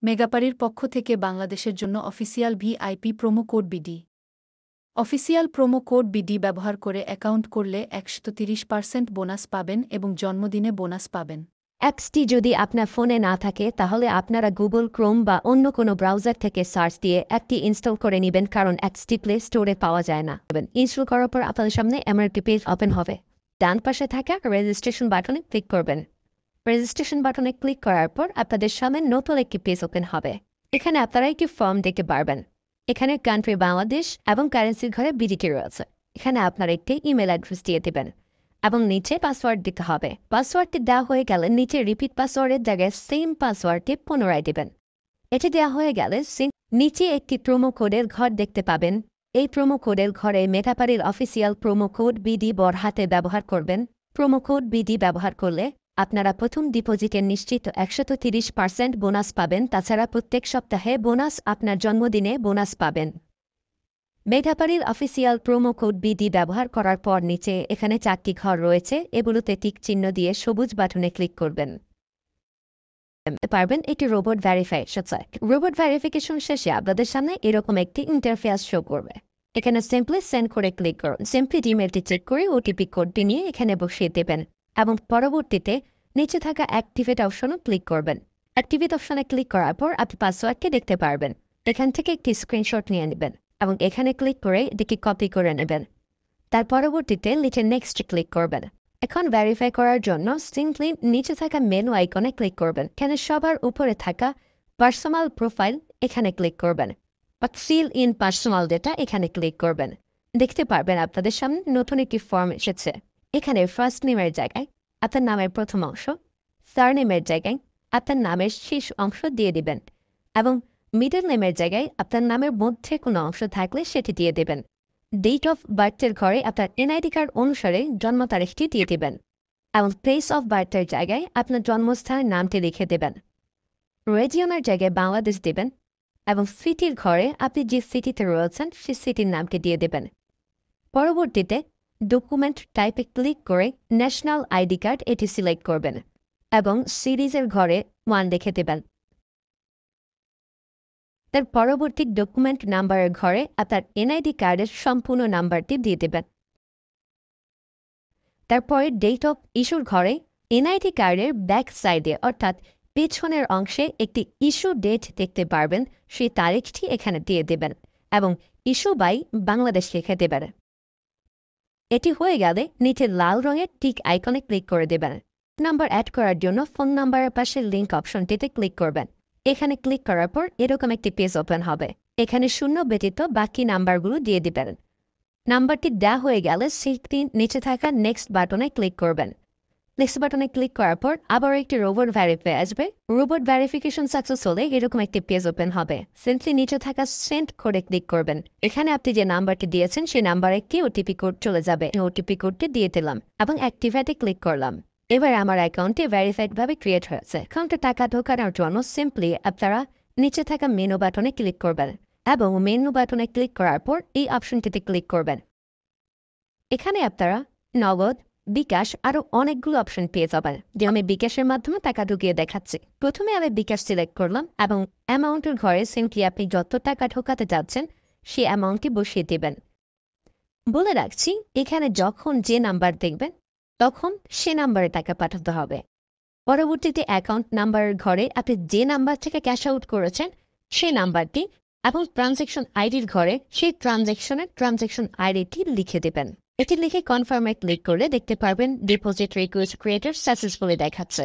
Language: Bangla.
মেগাপারির পক্ষ থেকে বাংলাদেশের জন্য official VIP promo code BD. Official promo code BD ব্যবহার করে অ্যাকাউন্ট করলে 130% বোনাস পাবেন এবং জন্মদিনে বোনাস পাবেন। অ্যাপসটি যদি আপনার ফোনে না থাকে তাহলে আপনারা গুগল ক্রোম বা অন্য কোনো ব্রাউজার থেকে সার্চ দিয়ে অ্যাপটি ইনস্টল করে নেবেন, কারণ অ্যাপসটি প্লে স্টোরে পাওয়া যায় না। ইনস্টল করার পর আপনাদের সামনে এমন একটি পেজ ওপেন হবে। ডান পাশে থাকা রেজিস্ট্রেশন বাটনে ক্লিক করবেন। রেজিস্ট্রেশন বাটনে ক্লিক করার পর আপনাদের সামনে নতুন একটি পেজ ওপেন হবে। এখানে আপনারা একটি ফর্ম দেখতে পারবেন। এখানে কান্ট্রি বাংলাদেশ এবং কারেন্সির ঘরে বিডিটি রয়েছে। এখানে আপনারা একটি ইমেল অ্যাড্রেস দিয়ে দেবেন এবং নিচে পাসওয়ার্ড দিতে হবে। পাসওয়ার্ডটি দেওয়া হয়ে গেলে নিচে রিপিট পাসওয়ার্ডের জায়গায় সেম পাসওয়ার্ডটি পুনরায় দেবেন। এটি দেওয়া হয়ে গেলে নিচে একটি প্রোমো কোডের ঘর দেখতে পাবেন। এই প্রোমো কোডের ঘরে মেগাপারির অফিসিয়াল প্রোমো কোড বিডি বড় হাতে ব্যবহার করবেন। প্রোমো কোড বিডি ব্যবহার করলে আপনারা প্রথম ডিপোজিটের নিশ্চিত 130% বোনাস পাবেন। তাছাড়া প্রত্যেক সপ্তাহে বোনাস, আপনার জন্মদিনে বোনাস পাবেন। মেগাপারির অফিসিয়াল প্রোমো কোড বিডি ব্যবহার করার পর নিচে এখানে 4টি ঘর রয়েছে, এগুলোতে টিক চিহ্ন দিয়ে সবুজ বাটনে ক্লিক করবেন। পারবেন এটি রোবট ভেরিফিকেশন। রোবট ভেরিফিকেশন শেষে আপনাদের সামনে এরকম একটি ইন্টারফেস শো করবে। এখানে সিম্পলি সেন্ড করে ক্লিক করুন। সিম্পলি ইমেলটি চেক করে ওটিপি কোডটি নিয়ে এখানে বসিয়ে দেবেন এবং পরবর্তীতে নিচে থাকা অ্যাক্টিভেট অপশনও ক্লিক করবেন। অ্যাক্টিভেট অপশনে ক্লিক করার পর আপনি পাসওয়ার্ডটি দেখতে পারবেন। এখান থেকে একটি স্ক্রিনশট নিয়ে নেবেন এবং এখানে ক্লিক করে এটিকে কপি করে নেবেন। তার পরবর্তীতে নিচে নেক্সট ক্লিক করবেন। এখন ভেরিফাই করার জন্য সিম্পলি নিচে থাকা মেনু আইকনে ক্লিক করবেন। এখানে সবার উপরে থাকা পার্সোনাল প্রোফাইল এখানে ক্লিক করবেন বা ফিল ইন পার্সোনাল ডেটা এখানে ক্লিক করবেন। দেখতে পারবেন আপনাদের সামনে নতুন একটি ফর্ম এসেছে। এখানে ফার্স্ট নেমের জায়গায় আপনার নামের প্রথম অংশ, সারনেমের জায়গায় আপনার নামের শেষ অংশ দিয়ে দিবেন এবং মিডল নেমের জায়গায় আপনার নামের মধ্যে কোনো অংশ থাকলে সেটি দিয়ে দেবেন। ডেট অফ বার্থের ঘরে আপনার এনআইডি কার্ড অনুসারে জন্ম তারিখটি দিয়ে দেবেন এবং প্লেস অফ বার্থের জায়গায় আপনার জন্মস্থানের নামটি লিখে দেবেন। রিজিয়নের জায়গায় বাংলাদেশ দেবেন এবং সিটির ঘরে আপনি যে সিটিতে রয়েছেন সেই সিটির নামটি দিয়ে দেবেন। পরবর্তীতে ডকুমেন্ট টাইপে ক্লিক করে ন্যাশনাল আইডি কার্ড এটি সিলেক্ট করবেন এবং সিরিজের ঘরে 1 লিখে দেবেন। তার পরবর্তী ডকুমেন্ট নাম্বারের ঘরে আপনার এনআইডি কার্ডের সম্পূর্ণ নাম্বারটি দিয়ে দেবেন। তারপরে ডেট অফ ইস্যুর ঘরে এনআইডি কার্ডের ব্যাক সাইডে অর্থাৎ পেছনের অংশে একটি ইস্যু ডেট দেখতে পারবেন, সেই তারিখটি এখানে দিয়ে দেবেন এবং ইস্যু বাই বাংলাদেশ লিখে দেবেন। এটি হয়ে গেলে নিচে লাল রঙের টিক আইকনে ক্লিক করে দেবেন। নাম্বার অ্যাড করার জন্য ফোন নাম্বারের পাশে লিঙ্ক অপশনটিতে ক্লিক করবেন। এখানে ক্লিক করার পর এরকম একটি পেজ ওপেন হবে। এখানে 0 ব্যতীত বাকি নাম্বারগুলো দিয়ে দিবেন। নাম্বারটি দেওয়া হয়ে গেলে সেটি নিচে থাকা নেক্সট বাটনে ক্লিক করবেন। নেক্সট বাটনে ক্লিক করার পর আবার একটি রোবট ভেরিফাই আসবে। রোবট ভেরিফিকেশন সাকসেস হলে এরকম একটি পেজ ওপেন হবে। সিম্পলি নিচে থাকা সেন্ড কোডে ক্লিক করবেন। এখানে আপনি যে নাম্বারটি দিয়েছেন সেই নাম্বারে একটি ওটিপি কোড চলে যাবে। ওটিপি কোডটি দিয়ে দিলাম এবং অ্যাক্টিভেটে ক্লিক করলাম। এবার আমার অ্যাকাউন্টে ভেরিফাইড ভাবে ক্রিয়েট হয়েছে। অ্যাকাউন্টে টাকা ঢোকানোর জন্য সিম্পলি আপনারা নিচে থাকা মেনু বাটনে ক্লিক করবেন এবং মেনু বাটনে ক্লিক করার পর এই অপশনটিতে ক্লিক করবেন। এখানে আপনারা নগদ, বিকাশ আরও অনেকগুলো অপশন পেয়ে যাবেন। যে আমি বিকাশের মাধ্যমে টাকা ঢুকিয়ে দেখাচ্ছি। প্রথমে আমি বিকাশ সিলেক্ট করলাম এবং অ্যামাউন্টের ঘরে সিম্পলি আপনি যত টাকা ঢোকাতে যাচ্ছেন সেই অ্যামাউন্টটি বসিয়ে দেবেন। বলে রাখছি, এখানে যখন যে নাম্বার দেখবেন তখন সে নাম্বারে টাকা পাঠাতে হবে। পরবর্তীতে অ্যাকাউন্ট নাম্বারের ঘরে আপনি যে নাম্বার থেকে ক্যাশ আউট করেছেন সেই নাম্বারটি এবং ট্রানজ্যাকশন আইডির ঘরে সেই ট্রানজ্যাকশন আইডিটি লিখে দেবেন। এটি লিখে কনফার্মে ক্লিক করলে দেখতে পারবেন ডিপোজিট রিকোয়েস্ট ক্রিয়েটেড সাকসেসফুলি দেখাচ্ছে।